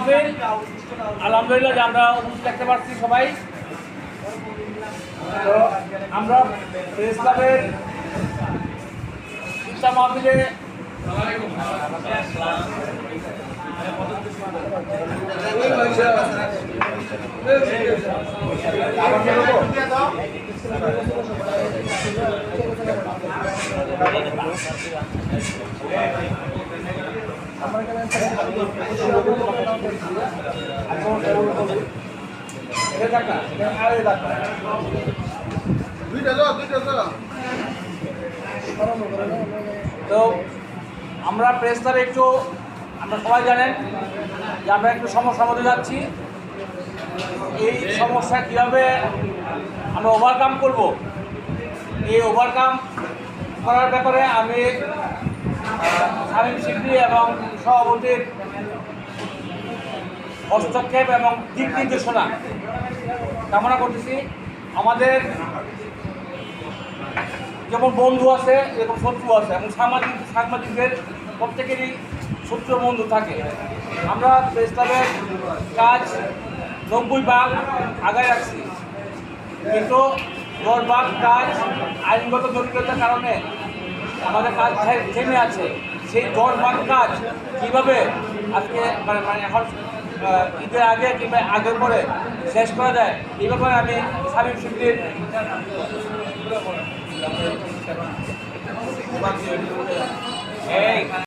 মাহফিল আলহামদুলিল্লাহ যে আমরা উপস্থিত দেখতে পাচ্ছি সবাই। তো আমরা প্রেস ক্লাবের ইফতার মাহফিলে তো আমরা প্রেস ক্লাবে একটু আমরা সবাই জানেন যে আমরা একটু সমস্যার মধ্যে যাচ্ছি। এই সমস্যা কীভাবে আমরা ওভারকাম করব, এই ওভারকাম করার ব্যাপারে আমি শামীম সিদ্দিকী এবং সভাপতির হস্তক্ষেপ এবং দিক নির্দেশনা কামনা করতেছি। আমাদের যেমন বন্ধু আছে এরকম শত্রু আছে এবং সাংবাদিকদের প্রত্যেকেরই শত্রু বন্ধু থাকে। আমরা প্রেস ক্লাবের কাজ 90 ভাগ আগায় রাখছি, কিন্তু 10 ভাগ কাজ আইনগত জটিলতার কারণে আমাদের কাজ থেমে আছে। সেই 10 ভাগ কাজ কীভাবে আজকে মানে এখন ঈদের আগে কিংবা আগের পরে শেষ করা যায়, এই ব্যাপারে আমি শামীম সিদ্দিকীর